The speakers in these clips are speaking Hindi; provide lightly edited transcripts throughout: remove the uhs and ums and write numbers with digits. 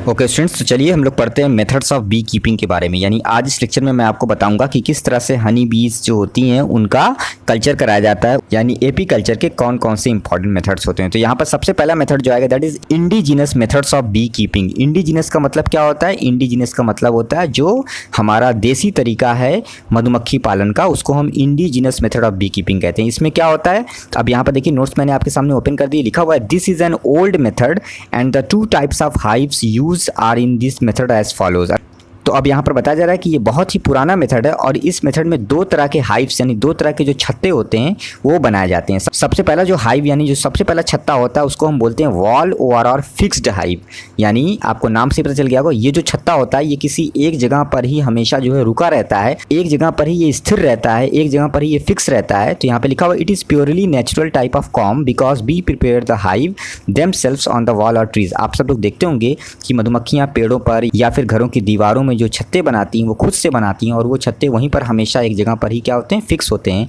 ओके स्टूडेंट्स, तो चलिए हम लोग पढ़ते हैं मेथड्स ऑफ बी कीपिंग के बारे में। यानी आज इस लेक्चर में मैं आपको बताऊंगा कि किस तरह से हनी बीज जो होती हैं उनका कल्चर कराया जाता है, यानी एपी कल्चर के कौन कौन से इंपॉर्टेंट मेथड्स होते हैं। तो यहाँ पर सबसे पहला मेथड जो आएगा that is indigenous methods of bee keeping. Indigenous का मतलब क्या होता है? इंडिजिनस का मतलब होता है जो हमारा देसी तरीका है मधुमक्खी पालन का, उसको हम indigenous method of bee keeping कहते हैं। इसमें क्या होता है, अब यहाँ पर देखिए नोट्स मैंने आपके सामने ओपन कर दिए, लिखा हुआ है this is an old method and the two types of hives use are in this method as follows। तो अब यहाँ पर बताया जा रहा है कि ये बहुत ही पुराना मेथड है और इस मेथड में दो तरह के हाइव्स यानी दो तरह के जो छत्ते होते हैं वो बनाए जाते हैं। सबसे पहला जो हाइव यानी जो सबसे पहला छत्ता होता है उसको हम बोलते हैं वॉल ओवर और फिक्स्ड हाइव। यानी आपको नाम से पता चल गया होगा, ये जो छत्ता होता है ये किसी एक जगह पर ही हमेशा जो है रुका रहता है, एक जगह पर ही ये स्थिर रहता है, एक जगह पर ही ये फिक्स रहता है। तो यहाँ पे लिखा हुआ it is purely natural type of com because be prepare the hive themselves on the wall और ट्रीज। आप सब लोग देखते होंगे कि मधुमक्खियाँ पेड़ों पर या फिर घरों की दीवारों में जो छत्ते बनाती हैं वो खुद से बनाती हैं और वो छत्ते वहीं पर हमेशा एक जगह पर ही क्या होते हैं, फिक्स होते हैं।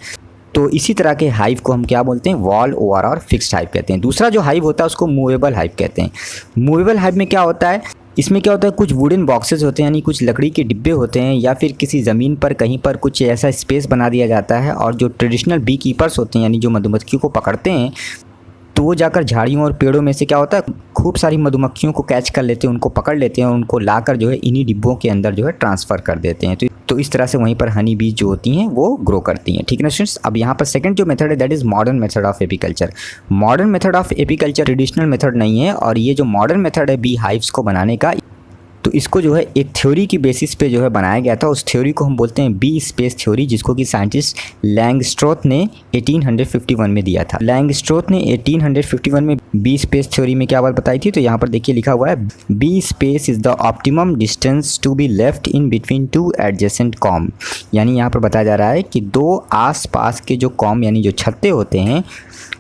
तो इसी तरह के हाइव को हम क्या बोलते हैं, वॉल ओवर और फिक्स्ड हाइव कहते हैं। दूसरा जो हाइव होता है उसको मूवेबल हाइव कहते हैं। मूवेबल हाइव में क्या होता है, इसमें क्या होता है, कुछ वुडन बॉक्सेस होते हैं यानी कुछ लकड़ी के डिब्बे होते हैं या फिर किसी ज़मीन पर कहीं पर कुछ ऐसा स्पेस बना दिया जाता है और जो ट्रेडिशनल बी कीपर्स होते हैं यानी जो मधुमक्खियों को पकड़ते हैं तो वो जाकर झाड़ियों और पेड़ों में से क्या होता है, खूब सारी मधुमक्खियों को कैच कर लेते हैं, उनको पकड़ लेते हैं और उनको लाकर जो है इन्हीं डिब्बों के अंदर जो है ट्रांसफ़र कर देते हैं। तो इस तरह से वहीं पर हनी बीज जो होती हैं वो ग्रो करती हैं। ठीक है ना स्टूडेंट्स। अब यहाँ पर सेकंड जो मेथड है that is modern method of apiculture. Modern method of apiculture traditional method नहीं है और ये जो मॉडर्न मेथड है बी हाइव्स को बनाने का, तो इसको जो है एक थ्योरी की बेसिस पे जो है बनाया गया था। उस थ्योरी को हम बोलते हैं बी स्पेस थ्योरी, जिसको कि साइंटिस्ट लैंगस्ट्रोथ ने 1851 में दिया था। लैंगस्ट्रोथ ने 1851 में बी स्पेस थ्योरी में क्या बात बताई थी, तो यहाँ पर देखिए लिखा हुआ है bee space is the optimum distance to be left in between two adjacent comb. यानी यहाँ पर बताया जा रहा है कि दो आस पास के जो कॉम यानी जो छत्ते होते हैं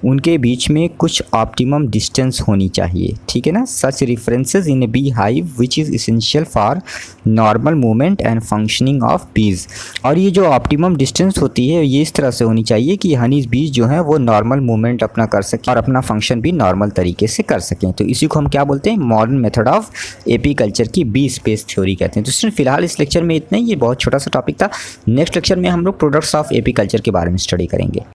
उनके बीच में कुछ ऑप्टिमम डिस्टेंस होनी चाहिए। ठीक है ना। Such references in a bee hive which is essential for normal movement and functioning of bees. और ये जो ऑप्टिमम डिस्टेंस होती है ये इस तरह से होनी चाहिए कि हनीज बीज जो है वो नॉर्मल मूवमेंट अपना कर सकें और अपना फंक्शन भी नॉर्मल तरीके से कर सकें। तो इसी को हम क्या बोलते हैं, modern method of AP culture की बी स्पेस थ्योरी कहते हैं। तो स्टूडेंट फिलहाल इस लेक्चर में इतना ही, ये बहुत छोटा सा टॉपिक था। नेक्स्ट लेक्चर में हम लोग प्रोडक्ट्स ऑफ एपी कल्चर के बारे में स्टडी करेंगे।